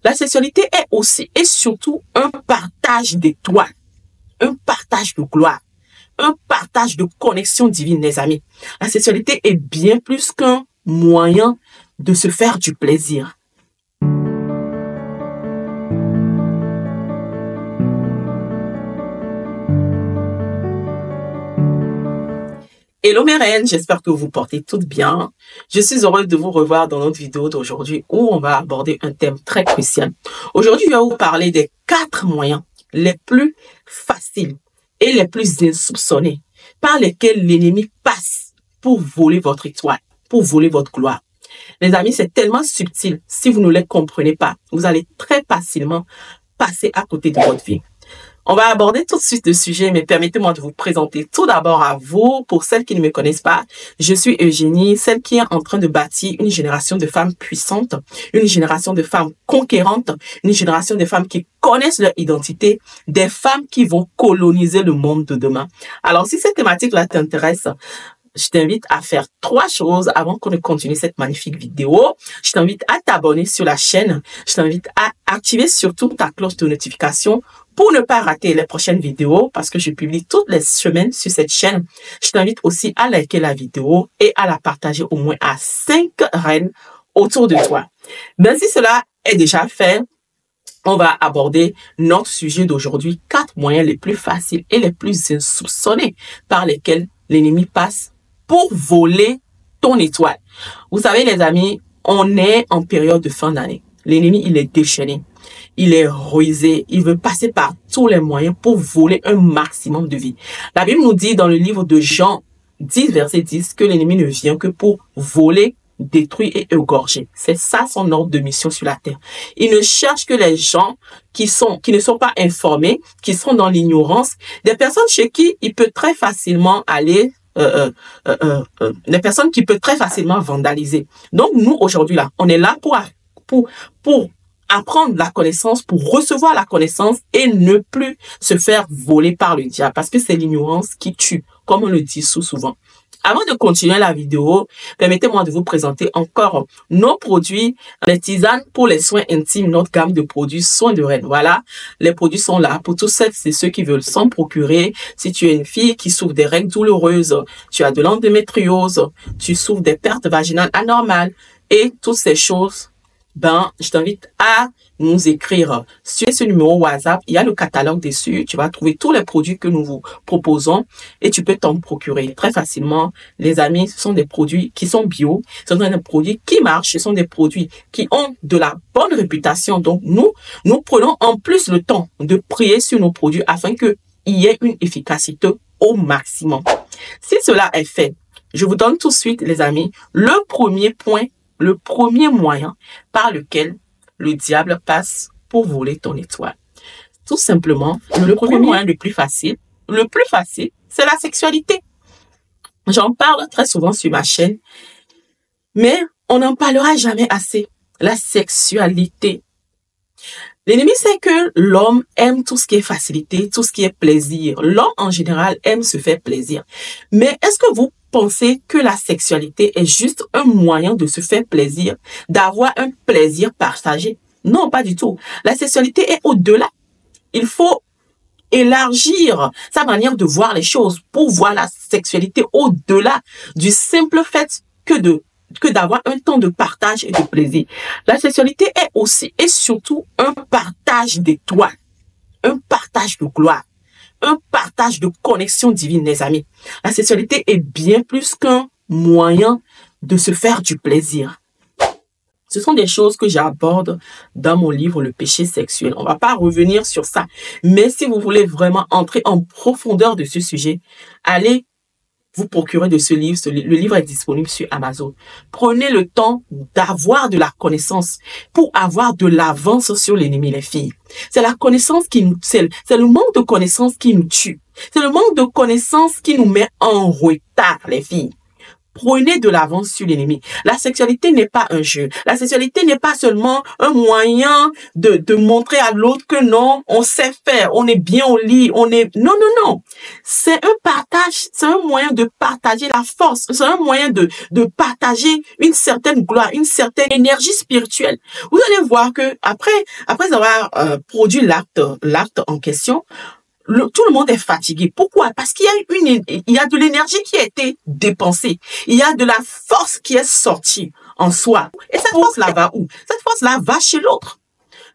La sexualité est aussi et surtout un partage d'étoiles, un partage de gloire, un partage de connexion divine, les amis. La sexualité est bien plus qu'un moyen de se faire du plaisir. Hello mes reines, j'espère que vous portez toutes bien. Je suis heureuse de vous revoir dans notre vidéo d'aujourd'hui où on va aborder un thème très crucial. Aujourd'hui, je vais vous parler des 4 moyens les plus faciles et les plus insoupçonnés par lesquels l'ennemi passe pour voler votre étoile, pour voler votre gloire. Les amis, c'est tellement subtil. Si vous ne les comprenez pas, vous allez très facilement passer à côté de votre vie. On va aborder tout de suite le sujet, mais permettez-moi de vous présenter tout d'abord à vous. Pour celles qui ne me connaissent pas, je suis Eugénie, celle qui est en train de bâtir une génération de femmes puissantes, une génération de femmes conquérantes, une génération de femmes qui connaissent leur identité, des femmes qui vont coloniser le monde de demain. Alors, si cette thématique-là t'intéresse, je t'invite à faire 3 choses avant qu'on ne continue cette magnifique vidéo. Je t'invite à t'abonner sur la chaîne. Je t'invite à activer surtout ta cloche de notification pour ne pas rater les prochaines vidéos parce que je publie toutes les semaines sur cette chaîne. Je t'invite aussi à liker la vidéo et à la partager au moins à 5 reines autour de toi. Ben, si cela est déjà fait, on va aborder notre sujet d'aujourd'hui, 4 moyens les plus faciles et les plus insoupçonnés par lesquels l'ennemi passe pour voler ton étoile. Vous savez, les amis, on est en période de fin d'année. L'ennemi, il est déchaîné. Il est rusé. Il veut passer par tous les moyens pour voler un maximum de vie. La Bible nous dit dans le livre de Jean 10, verset 10, que l'ennemi ne vient que pour voler, détruire et égorger. C'est ça son ordre de mission sur la terre. Il ne cherche que les gens qui ne sont pas informés, qui sont dans l'ignorance, des personnes chez qui il peut très facilement aller des personnes qui peuvent très facilement vandaliser. Donc, nous, aujourd'hui, là, on est là pour apprendre la connaissance, pour recevoir la connaissance et ne plus se faire voler par le diable. Parce que c'est l'ignorance qui tue, comme on le dit souvent. Avant de continuer la vidéo, permettez-moi de vous présenter encore nos produits, les tisanes pour les soins intimes, notre gamme de produits soins de reine. Voilà, les produits sont là pour tous celles et ceux qui veulent s'en procurer. Si tu es une fille qui souffre des règles douloureuses, tu as de l'endométriose, tu souffres des pertes vaginales anormales et toutes ces choses, ben, je t'invite à nous écrire sur ce numéro WhatsApp. Il y a le catalogue dessus. Tu vas trouver tous les produits que nous vous proposons et tu peux t'en procurer très facilement. Les amis, ce sont des produits qui sont bio. Ce sont des produits qui marchent. Ce sont des produits qui ont de la bonne réputation. Donc, nous prenons en plus le temps de prier sur nos produits afin qu'il y ait une efficacité au maximum. Si cela est fait, je vous donne tout de suite, les amis, le premier point, le premier moyen par lequel le diable passe pour voler ton étoile. Tout simplement, le premier moyen le plus facile, c'est la sexualité. J'en parle très souvent sur ma chaîne, mais on n'en parlera jamais assez. La sexualité. L'ennemi sait que l'homme aime tout ce qui est facilité, tout ce qui est plaisir. L'homme, en général, aime se faire plaisir. Mais est-ce que vous pensez que la sexualité est juste un moyen de se faire plaisir, d'avoir un plaisir partagé? Non, pas du tout. La sexualité est au-delà. Il faut élargir sa manière de voir les choses pour voir la sexualité au-delà du simple fait que d'avoir un temps de partage et de plaisir. La sexualité est aussi et surtout un partage d'étoiles, un partage de gloire, un partage de connexion divine, les amis. La sexualité est bien plus qu'un moyen de se faire du plaisir. Ce sont des choses que j'aborde dans mon livre Le péché sexuel. On ne va pas revenir sur ça. Mais si vous voulez vraiment entrer en profondeur de ce sujet, allez vous procurer de ce livre. Le livre est disponible sur Amazon. Prenez le temps d'avoir de la connaissance pour avoir de l'avance sur l'ennemi, les filles. C'est la connaissance qui nous, c'est le manque de connaissance qui nous tue. C'est le manque de connaissance qui nous met en retard, les filles. Prenez de l'avance sur l'ennemi. La sexualité n'est pas un jeu. La sexualité n'est pas seulement un moyen de montrer à l'autre que non, on sait faire, on est bien au lit, on est... Non, non, non. C'est un partage, c'est un moyen de partager la force. C'est un moyen de partager une certaine gloire, une certaine énergie spirituelle. Vous allez voir que après avoir produit l'acte en question, tout le monde est fatigué. Pourquoi? Parce qu'il y a de l'énergie qui a été dépensée. Il y a de la force qui est sortie en soi. Et cette force-là va où? Cette force-là va chez l'autre.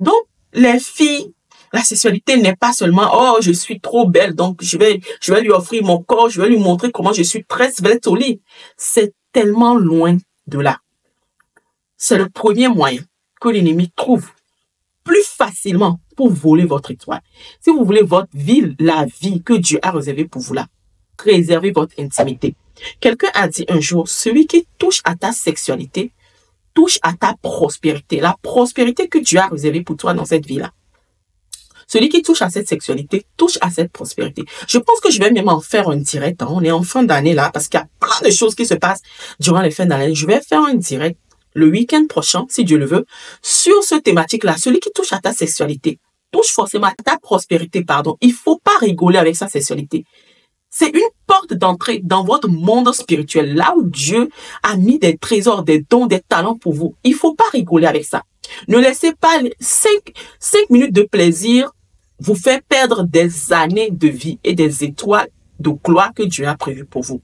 Donc, les filles, la sexualité n'est pas seulement, oh, je suis trop belle, donc je vais lui offrir mon corps, je vais lui montrer comment je suis très svelte au lit. C'est tellement loin de là. C'est le premier moyen que l'ennemi trouve plus facilement pour voler votre étoile. Si vous voulez votre vie, la vie que Dieu a réservée pour vous là, préservez votre intimité. Quelqu'un a dit un jour, celui qui touche à ta sexualité, touche à ta prospérité. La prospérité que Dieu a réservée pour toi dans cette vie-là. Celui qui touche à cette sexualité, touche à cette prospérité. Je pense que je vais même en faire un direct. Hein. On est en fin d'année là, parce qu'il y a plein de choses qui se passent durant les fins d'année. Je vais faire un direct le week-end prochain, si Dieu le veut, sur ce thématique-là. Celui qui touche à ta sexualité, touche forcément à ta prospérité, pardon. Il faut pas rigoler avec sa sexualité. C'est une porte d'entrée dans votre monde spirituel, là où Dieu a mis des trésors, des dons, des talents pour vous. Il faut pas rigoler avec ça. Ne laissez pas 5 minutes de plaisir vous faire perdre des années de vie et des étoiles de gloire que Dieu a prévues pour vous.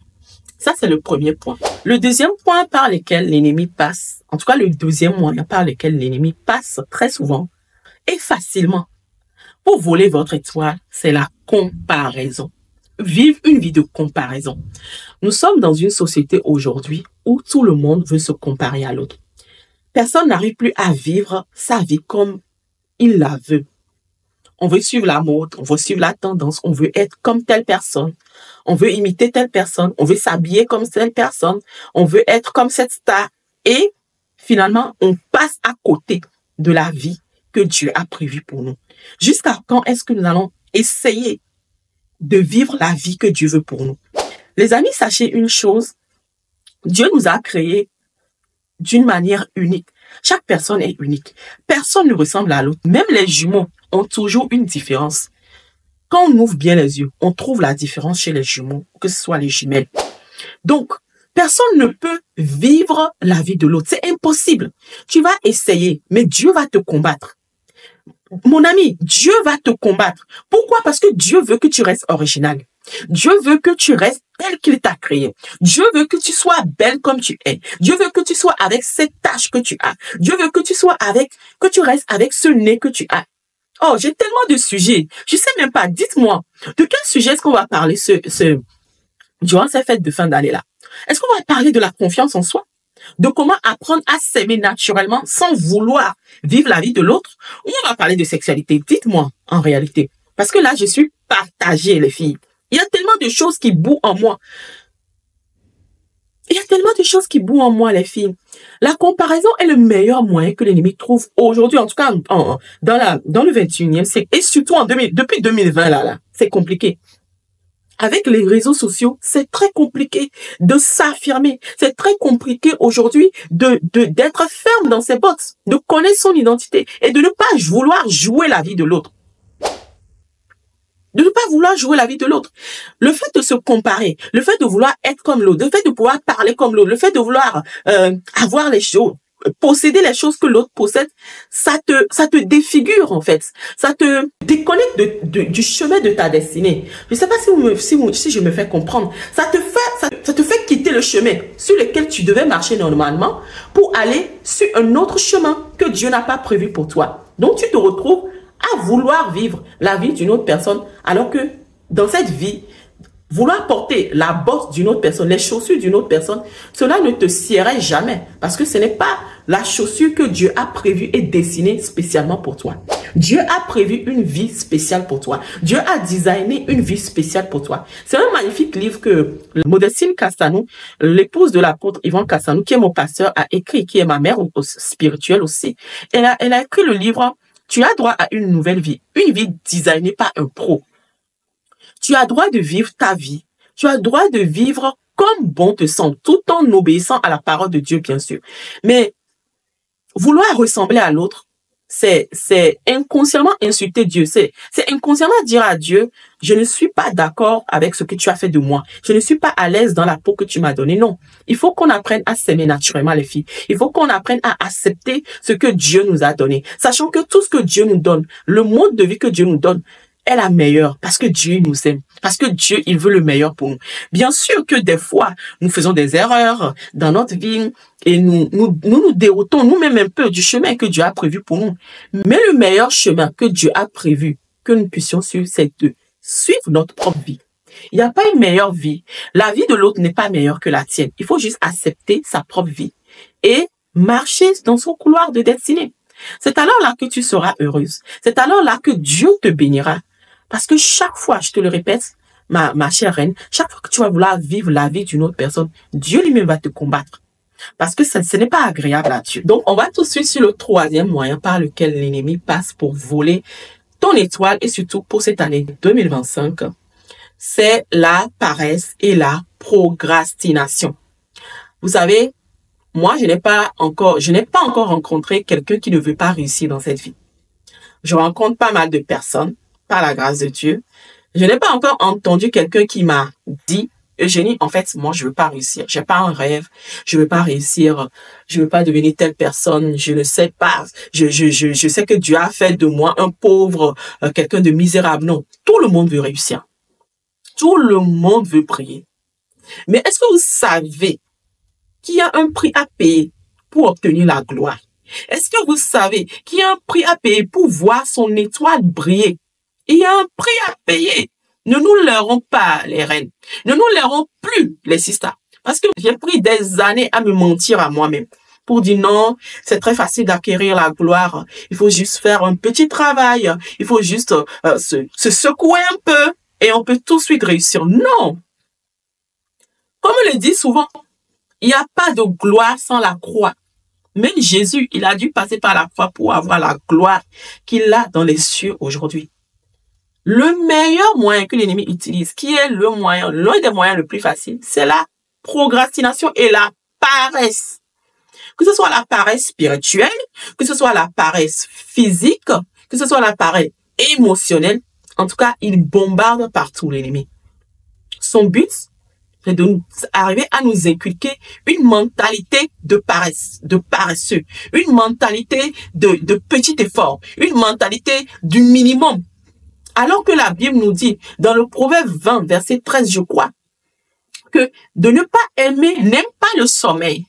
Ça, c'est le premier point. Le deuxième point par lequel l'ennemi passe, en tout cas le deuxième moyen par lequel l'ennemi passe très souvent et facilement pour voler votre étoile, c'est la comparaison. Vivre une vie de comparaison. Nous sommes dans une société aujourd'hui où tout le monde veut se comparer à l'autre. Personne n'arrive plus à vivre sa vie comme il la veut. On veut suivre la mode, on veut suivre la tendance, on veut être comme telle personne, on veut imiter telle personne, on veut s'habiller comme telle personne, on veut être comme cette star. Et finalement, on passe à côté de la vie que Dieu a prévue pour nous. Jusqu'à quand est-ce que nous allons essayer de vivre la vie que Dieu veut pour nous? Les amis, sachez une chose, Dieu nous a créés d'une manière unique. Chaque personne est unique. Personne ne ressemble à l'autre. Même les jumeaux ont toujours une différence. Quand on ouvre bien les yeux, on trouve la différence chez les jumeaux, que ce soit les jumelles. Donc, personne ne peut vivre la vie de l'autre. C'est impossible. Tu vas essayer, mais Dieu va te combattre. Mon ami, Dieu va te combattre. Pourquoi? Parce que Dieu veut que tu restes original. Dieu veut que tu restes tel qu'il t'a créé. Dieu veut que tu sois belle comme tu es. Dieu veut que tu sois avec cette tache que tu as. Dieu veut que tu sois que tu restes avec ce nez que tu as. Oh, j'ai tellement de sujets. Je sais même pas. Dites-moi, de quel sujet est-ce qu'on va parler durant ces fêtes de fin d'année là? Est-ce qu'on va parler de la confiance en soi? De comment apprendre à s'aimer naturellement sans vouloir vivre la vie de l'autre? Ou on va parler de sexualité? Dites-moi en réalité. Parce que là, je suis partagée, les filles. Il y a tellement de choses qui bouent en moi. Il y a tellement de choses qui bouent en moi, les filles. La comparaison est le meilleur moyen que l'ennemi trouve aujourd'hui, en tout cas dans le 21e siècle. Et surtout depuis 2020, là, c'est compliqué. Avec les réseaux sociaux, c'est très compliqué de s'affirmer. C'est très compliqué aujourd'hui d'être ferme dans ses bottes, de connaître son identité et de ne pas vouloir jouer la vie de l'autre. De ne pas vouloir jouer la vie de l'autre. Le fait de se comparer, le fait de vouloir être comme l'autre, le fait de pouvoir parler comme l'autre, le fait de vouloir avoir les choses, posséder les choses que l'autre possède, ça te défigure en fait. Ça te déconnecte du chemin de ta destinée. Je ne sais pas si je me fais comprendre. Ça te fait quitter le chemin sur lequel tu devais marcher normalement pour aller sur un autre chemin que Dieu n'a pas prévu pour toi. Donc tu te retrouves à vouloir vivre la vie d'une autre personne, alors que dans cette vie, vouloir porter la bosse d'une autre personne, les chaussures d'une autre personne, cela ne te siérait jamais, parce que ce n'est pas la chaussure que Dieu a prévue et dessinée spécialement pour toi. Dieu a prévu une vie spéciale pour toi. Dieu a designé une vie spéciale pour toi. C'est un magnifique livre que Modestine Castanou, l'épouse de l'apôtre Yvon Castanou, qui est mon pasteur, a écrit, qui est ma mère spirituelle aussi. Elle a écrit le livre « Tu as droit à une nouvelle vie », une vie designée par un pro. Tu as droit de vivre ta vie. Tu as droit de vivre comme bon te semble, tout en obéissant à la parole de Dieu, bien sûr. Mais vouloir ressembler à l'autre, c'est inconsciemment insulter Dieu. C'est inconsciemment dire à Dieu, je ne suis pas d'accord avec ce que tu as fait de moi. Je ne suis pas à l'aise dans la peau que tu m'as donnée. Non. Il faut qu'on apprenne à s'aimer naturellement, les filles. Il faut qu'on apprenne à accepter ce que Dieu nous a donné. Sachant que tout ce que Dieu nous donne, le mode de vie que Dieu nous donne, est la meilleure parce que Dieu nous aime. Parce que Dieu, il veut le meilleur pour nous. Bien sûr que des fois, nous faisons des erreurs dans notre vie et nous déroutons nous-mêmes un peu du chemin que Dieu a prévu pour nous. Mais le meilleur chemin que Dieu a prévu que nous puissions suivre, c'est de suivre notre propre vie. Il n'y a pas une meilleure vie. La vie de l'autre n'est pas meilleure que la tienne. Il faut juste accepter sa propre vie et marcher dans son couloir de destinée. C'est alors là que tu seras heureuse. C'est alors là que Dieu te bénira. Parce que chaque fois, je te le répète, ma chère reine, chaque fois que tu vas vouloir vivre la vie d'une autre personne, Dieu lui-même va te combattre. Parce que ce n'est pas agréable à Dieu. Donc, on va tout de suite sur le troisième moyen par lequel l'ennemi passe pour voler ton étoile et surtout pour cette année 2025. C'est la paresse et la procrastination. Vous savez, moi, je n'ai pas encore rencontré quelqu'un qui ne veut pas réussir dans cette vie. Je rencontre pas mal de personnes, par la grâce de Dieu. Je n'ai pas encore entendu quelqu'un qui m'a dit, Eugénie, en fait, moi, je veux pas réussir. J'ai pas un rêve. Je veux pas réussir. Je veux pas devenir telle personne. Je ne sais pas. Je sais que Dieu a fait de moi un pauvre, quelqu'un de misérable. Non. Tout le monde veut réussir. Tout le monde veut prier. Mais est-ce que vous savez qu'il y a un prix à payer pour obtenir la gloire? Est-ce que vous savez qu'il y a un prix à payer pour voir son étoile briller? Il y a un prix à payer. Ne nous leurrons pas, les reines. Ne nous leurrons plus, les sisters. Parce que j'ai pris des années à me mentir à moi-même pour dire non, c'est très facile d'acquérir la gloire. Il faut juste faire un petit travail. Il faut juste se secouer un peu et on peut tout de suite réussir. Non. Comme on le dit souvent, il n'y a pas de gloire sans la croix. Même Jésus, il a dû passer par la croix pour avoir la gloire qu'il a dans les cieux aujourd'hui. Le meilleur moyen que l'ennemi utilise, qui est le moyen, l'un des moyens le plus facile, c'est la procrastination et la paresse. Que ce soit la paresse spirituelle, que ce soit la paresse physique, que ce soit la paresse émotionnelle, en tout cas, il bombarde partout l'ennemi. Son but, c'est d'arriver à nous inculquer une mentalité de paresse, de paresseux, une mentalité de petit effort, une mentalité du minimum. Alors que la Bible nous dit, dans le Proverbe 20, verset 13, je crois, que de ne pas aimer, n'aime pas le sommeil.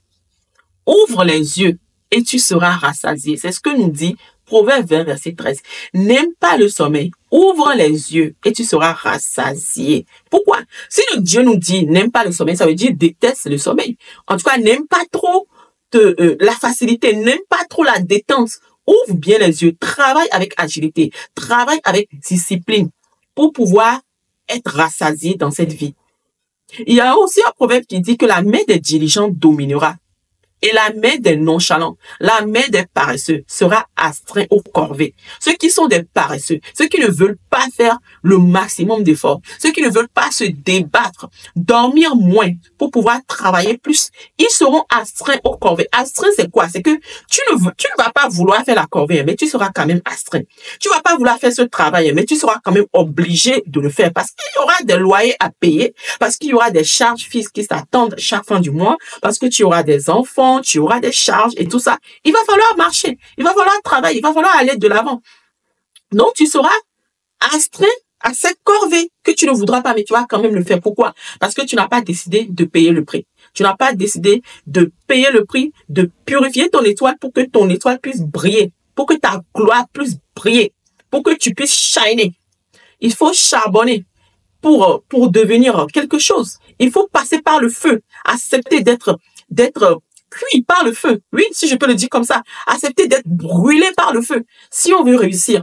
Ouvre les yeux et tu seras rassasié. C'est ce que nous dit Proverbe 20, verset 13. N'aime pas le sommeil. Ouvre les yeux et tu seras rassasié. Pourquoi? Si le Dieu nous dit n'aime pas le sommeil, ça veut dire déteste le sommeil. En tout cas, n'aime pas trop la facilité, n'aime pas trop la détente. Ouvre bien les yeux, travaille avec agilité, travaille avec discipline pour pouvoir être rassasié dans cette vie. Il y a aussi un proverbe qui dit que la main des diligents dominera et la main des nonchalants, la main des paresseux sera astreinte aux corvées. Ceux qui sont des paresseux, ceux qui ne veulent pas faire le maximum d'efforts, ceux qui ne veulent pas se débattre, dormir moins pour pouvoir travailler plus, ils seront astreints aux corvées. Astreint, c'est quoi? C'est que tu ne vas pas vouloir faire la corvée, mais tu seras quand même astreint. Tu vas pas vouloir faire ce travail, mais tu seras quand même obligé de le faire parce qu'il y aura des loyers à payer, parce qu'il y aura des charges fixes qui s'attendent chaque fin du mois, parce que tu auras des enfants, tu auras des charges et tout ça. Il va falloir marcher, il va falloir travailler, il va falloir aller de l'avant. Donc, tu seras astreint à cette corvée que tu ne voudras pas, mais tu vas quand même le faire. Pourquoi? Parce que tu n'as pas décidé de payer le prix. Tu n'as pas décidé de payer le prix, de purifier ton étoile pour que ton étoile puisse briller, pour que ta gloire puisse briller, pour que tu puisses shiner. Il faut charbonner pour devenir quelque chose. Il faut passer par le feu, accepter d'être cuit par le feu. Oui, si je peux le dire comme ça. Accepter d'être brûlé par le feu. Si on veut réussir.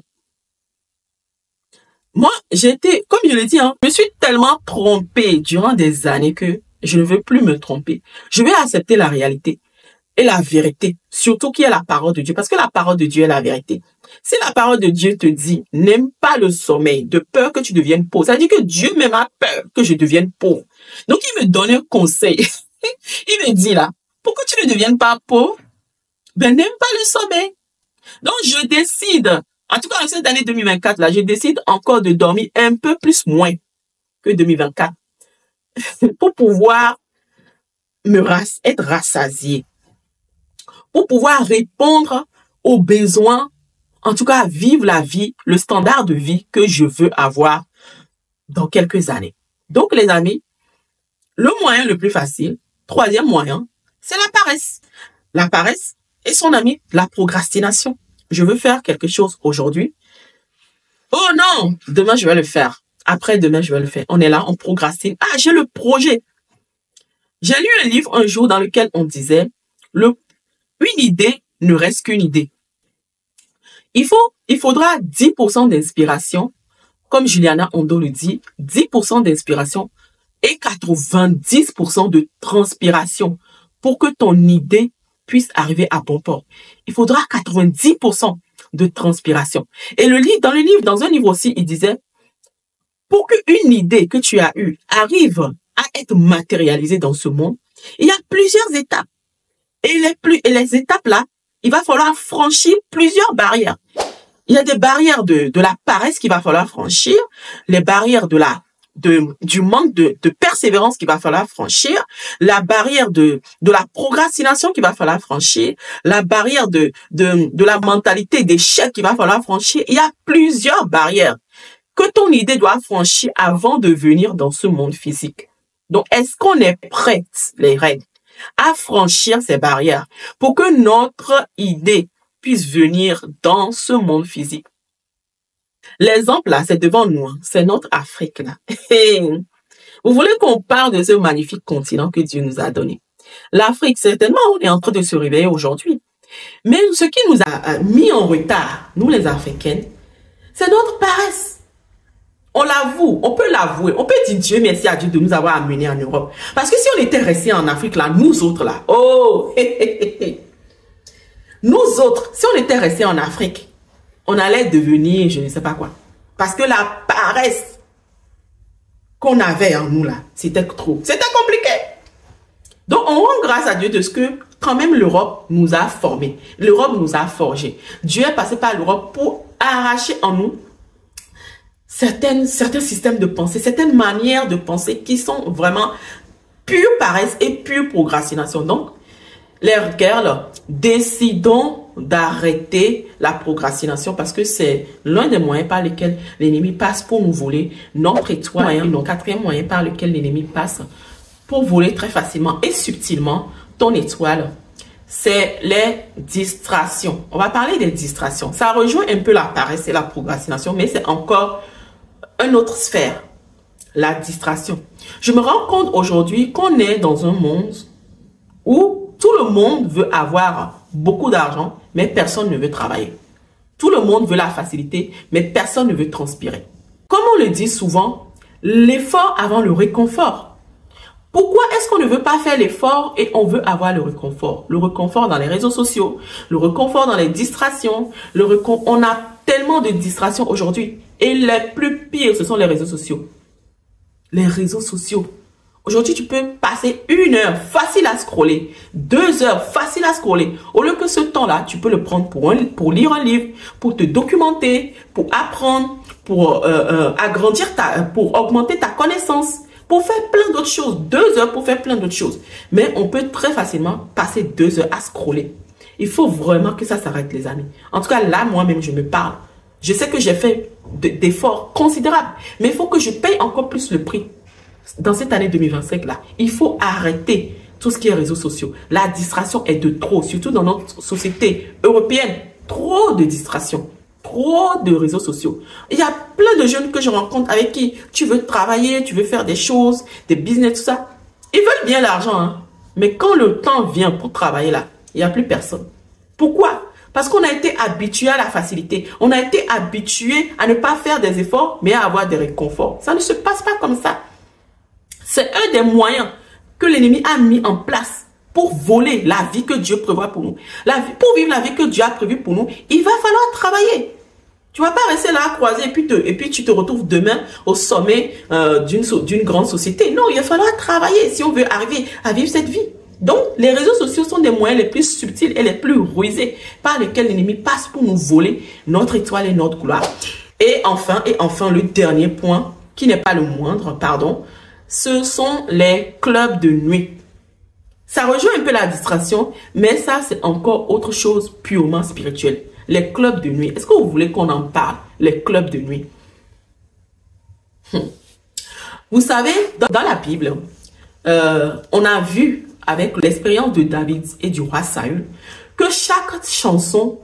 Moi, comme je l'ai dit, je me suis tellement trompée durant des années que je ne veux plus me tromper. Je vais accepter la réalité. et la vérité, surtout qui est la parole de Dieu, parce que la parole de Dieu est la vérité. Si la parole de Dieu te dit, n'aime pas le sommeil, de peur que tu deviennes pauvre, ça veut dire que Dieu même a peur que je devienne pauvre. Donc, il me donne un conseil. Il me dit là, pourquoi tu ne deviennes pas pauvre? Ben, n'aime pas le sommeil. Donc, je décide, en tout cas, en cette année 2024, là, je décide encore de dormir un peu plus moins que 2024 pour pouvoir être rassasié, pour pouvoir répondre aux besoins, en tout cas, vivre la vie, le standard de vie que je veux avoir dans quelques années. Donc, les amis, le moyen le plus facile, troisième moyen, c'est la paresse. La paresse est son ami, la procrastination. Je veux faire quelque chose aujourd'hui. Oh non, demain je vais le faire. Après-demain, je vais le faire. On est là, on procrastine. Ah, j'ai le projet. J'ai lu un livre un jour dans lequel on disait, une idée ne reste qu'une idée. Il faudra 10% d'inspiration, comme Juliana Hondo le dit, 10% d'inspiration et 90% de transpiration pour que ton idée puisse arriver à bon port. Il faudra 90% de transpiration. Et dans un livre aussi, il disait, pour qu'une idée que tu as eue arrive à être matérialisée dans ce monde, il y a plusieurs étapes. Et les étapes là, il va falloir franchir plusieurs barrières. Il y a des barrières de la paresse qu'il va falloir franchir, les barrières du manque de persévérance qu'il va falloir franchir, la barrière de la procrastination qu'il va falloir franchir, la barrière de la mentalité d'échec qu'il va falloir franchir. Il y a plusieurs barrières que ton idée doit franchir avant de venir dans ce monde physique. Donc, est-ce qu'on est prête, les reines, à franchir ces barrières pour que notre idée puisse venir dans ce monde physique? L'exemple là, c'est devant nous, hein. C'est notre Afrique là. Vous voulez qu'on parle de ce magnifique continent que Dieu nous a donné? L'Afrique, certainement, on est en train de se réveiller aujourd'hui. Mais ce qui nous a mis en retard, nous les Africaines, c'est notre paresse. On l'avoue, on peut l'avouer, on peut dire Dieu merci à Dieu de nous avoir amenés en Europe. Parce que si on était restés en Afrique là, nous autres là, oh, nous autres, si on était restés en Afrique, on allait devenir, je ne sais pas quoi. Parce que la paresse qu'on avait en nous là, c'était trop. C'était compliqué. Donc, on rend grâce à Dieu de ce que quand même l'Europe nous a formés. L'Europe nous a forgés. Dieu est passé par l'Europe pour arracher en nous certains systèmes de pensée, certaines manières de penser qui sont vraiment pure paresse et pure procrastination. Donc, les girls, décidons d'arrêter la procrastination parce que c'est l'un des moyens par lesquels l'ennemi passe pour nous voler notre étoile. Le quatrième moyen par lequel l'ennemi passe pour voler très facilement et subtilement ton étoile, c'est les distractions. On va parler des distractions. Ça rejoint un peu la paresse et la procrastination, mais c'est encore une autre sphère, la distraction. Je me rends compte aujourd'hui qu'on est dans un monde où tout le monde veut avoir beaucoup d'argent, mais personne ne veut travailler. Tout le monde veut la facilité, mais personne ne veut transpirer. Comme on le dit souvent, l'effort avant le réconfort. Pourquoi est-ce qu'on ne veut pas faire l'effort et on veut avoir le réconfort? Le réconfort dans les réseaux sociaux, le réconfort dans les distractions. On a tellement de distractions aujourd'hui. Et les plus pires, ce sont les réseaux sociaux. Les réseaux sociaux. Aujourd'hui, tu peux passer 1 heure facile à scroller, 2 heures facile à scroller. Au lieu que ce temps-là, tu peux le prendre pour lire un livre, pour te documenter, pour apprendre, pour pour augmenter ta connaissance, pour faire plein d'autres choses. 2 heures pour faire plein d'autres choses. Mais on peut très facilement passer 2 heures à scroller. Il faut vraiment que ça s'arrête, les amis. En tout cas, là, moi-même, je me parle. Je sais que j'ai fait d'efforts considérables, mais il faut que je paye encore plus le prix. Dans cette année 2025 là, il faut arrêter tout ce qui est réseaux sociaux. La distraction est de trop, surtout dans notre société européenne. Trop de distractions, trop de réseaux sociaux. Il y a plein de jeunes que je rencontre avec qui tu veux travailler, tu veux faire des choses, des business, tout ça. Ils veulent bien l'argent, hein, mais quand le temps vient pour travailler là, il n'y a plus personne. Pourquoi? Parce qu'on a été habitué à la facilité. On a été habitué à ne pas faire des efforts, mais à avoir des réconforts. Ça ne se passe pas comme ça. C'est un des moyens que l'ennemi a mis en place pour voler la vie que Dieu prévoit pour nous. Pour vivre la vie que Dieu a prévue pour nous, il va falloir travailler. Tu vas pas rester là à croiser et puis tu te retrouves demain au sommet d'une grande société. Non, il va falloir travailler si on veut arriver à vivre cette vie. Donc, les réseaux sociaux sont des moyens les plus subtils et les plus rusés par lesquels l'ennemi passe pour nous voler notre étoile et notre gloire. Et enfin, le dernier point, qui n'est pas le moindre, pardon, ce sont les clubs de nuit. Ça rejoint un peu la distraction, mais ça, c'est encore autre chose purement spirituelle. Les clubs de nuit. Est-ce que vous voulez qu'on en parle? Les clubs de nuit. Vous savez, dans la Bible, on a vu avec l'expérience de David et du roi Saül que chaque chanson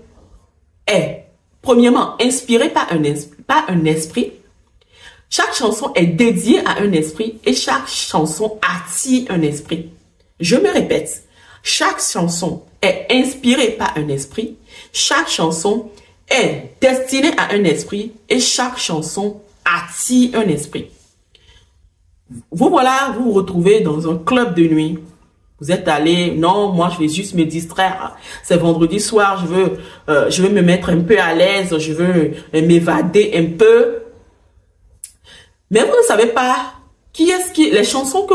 est, premièrement, inspirée par un esprit. Chaque chanson est dédiée à un esprit et chaque chanson attire un esprit. Je me répète, chaque chanson est inspirée par un esprit, chaque chanson est destinée à un esprit et chaque chanson attire un esprit. Vous voilà, vous vous retrouvez dans un club de nuit. Vous êtes allé, non, moi je vais juste me distraire. C'est vendredi soir, je veux me mettre un peu à l'aise, je veux m'évader un peu. Mais vous ne savez pas les chansons que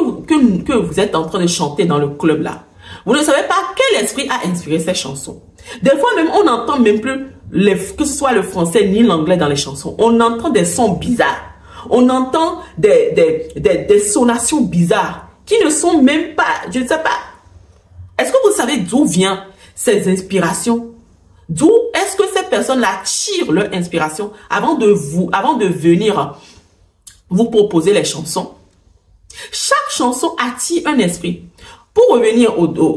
vous êtes en train de chanter dans le club là. Vous ne savez pas quel esprit a inspiré ces chansons. Des fois même, on n'entend même plus que ce soit le français ni l'anglais dans les chansons. On entend des sons bizarres. On entend des sonations bizarres qui ne sont même pas, je ne sais pas. Est-ce que vous savez d'où viennent ces inspirations? D'où est-ce que ces personnes-là tirent leur inspiration avant de venir vous proposer les chansons? Chaque chanson attire un esprit. Pour revenir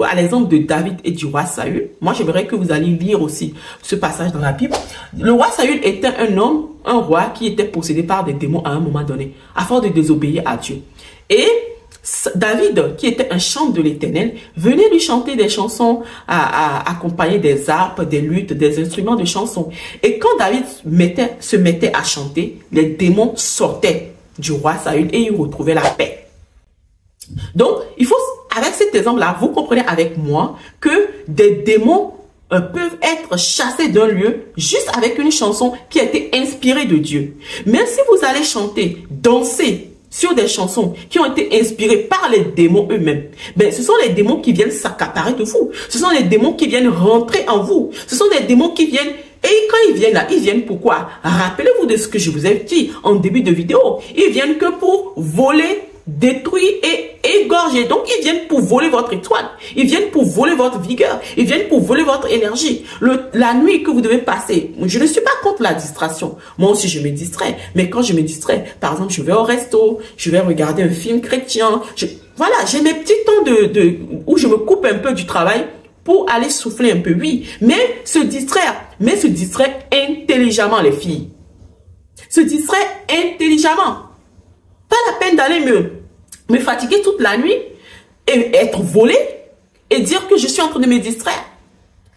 à l'exemple de David et du roi Saül, moi j'aimerais que vous alliez lire aussi ce passage dans la Bible. Le roi Saül était un roi qui était possédé par des démons à un moment donné, afin de désobéir à Dieu. Et David, qui était un chanteur de l'Éternel, venait lui chanter des chansons accompagnées des harpes, des luttes, des instruments de chansons. Et quand David se mettait à chanter, les démons sortaient du roi Saül et il retrouvait la paix. Donc, il faut, avec cet exemple-là, vous comprenez avec moi que des démons peuvent être chassés d'un lieu juste avec une chanson qui a été inspirée de Dieu. Mais si vous allez chanter, danser sur des chansons qui ont été inspirées par les démons eux-mêmes, ben, ce sont les démons qui viennent s'accaparer de vous. Ce sont les démons qui viennent rentrer en vous. Ce sont des démons qui viennent. Et quand ils viennent là, ils viennent pourquoi? Rappelez-vous de ce que je vous ai dit en début de vidéo. Ils viennent que pour voler, détruire et égorger. Donc, ils viennent pour voler votre étoile. Ils viennent pour voler votre vigueur. Ils viennent pour voler votre énergie. La nuit que vous devez passer. Je ne suis pas contre la distraction. Moi aussi, je me distrais. Mais quand je me distrais, par exemple, je vais au resto, je vais regarder un film chrétien. Voilà, j'ai mes petits temps où je me coupe un peu du travail pour aller souffler un peu. Oui, mais se distraire intelligemment, les filles. Se distraire intelligemment. Pas la peine d'aller me fatiguer toute la nuit et être volé et dire que je suis en train de me distraire.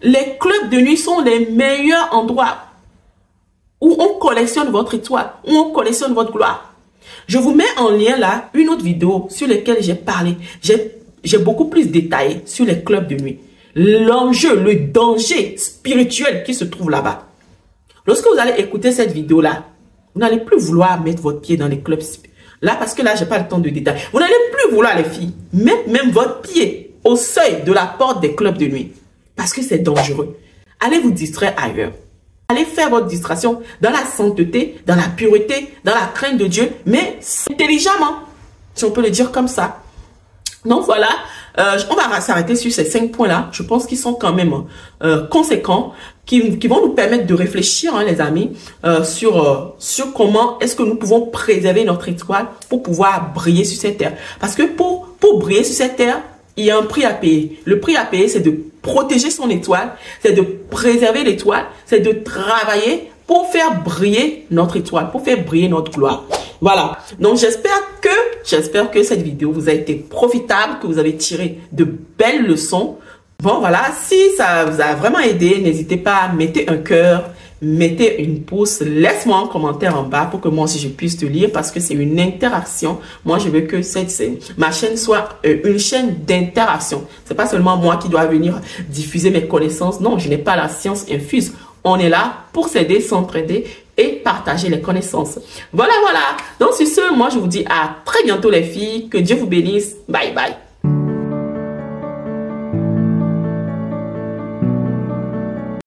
Les clubs de nuit sont les meilleurs endroits où on collectionne votre étoile, où on collectionne votre gloire. Je vous mets en lien là une autre vidéo sur laquelle j'ai parlé. J'ai beaucoup plus détaillé sur les clubs de nuit. L'enjeu, le danger spirituel qui se trouve là-bas. Lorsque vous allez écouter cette vidéo-là, vous n'allez plus vouloir mettre votre pied dans les clubs là, parce que là, je n'ai pas le temps de détailler. Vous n'allez plus vouloir, les filles, mettre même votre pied au seuil de la porte des clubs de nuit. Parce que c'est dangereux. Allez vous distraire ailleurs. Allez faire votre distraction dans la sainteté, dans la pureté, dans la crainte de Dieu, mais intelligemment, si on peut le dire comme ça. Donc voilà, on va s'arrêter sur ces 5 points-là. Je pense qu'ils sont quand même conséquents, qui vont nous permettre de réfléchir, hein, les amis, sur comment est-ce que nous pouvons préserver notre étoile pour pouvoir briller sur cette terre. Parce que pour briller sur cette terre, il y a un prix à payer. Le prix à payer, c'est de protéger son étoile, c'est de préserver l'étoile, c'est de travailler pour faire briller notre étoile, pour faire briller notre gloire. Voilà. Donc, j'espère que cette vidéo vous a été profitable, que vous avez tiré de belles leçons. Bon, voilà. Si ça vous a vraiment aidé, n'hésitez pas à mettre un cœur mettez une pouce, laisse-moi un commentaire en bas pour que moi aussi je puisse te lire parce que c'est une interaction. Moi, je veux que ma chaîne soit une chaîne d'interaction. C'est pas seulement moi qui dois venir diffuser mes connaissances. Non, je n'ai pas la science infuse. On est là pour s'aider, s'entraider et partager les connaissances. Voilà, voilà. Donc, sur ce, moi, je vous dis à très bientôt les filles. Que Dieu vous bénisse. Bye, bye.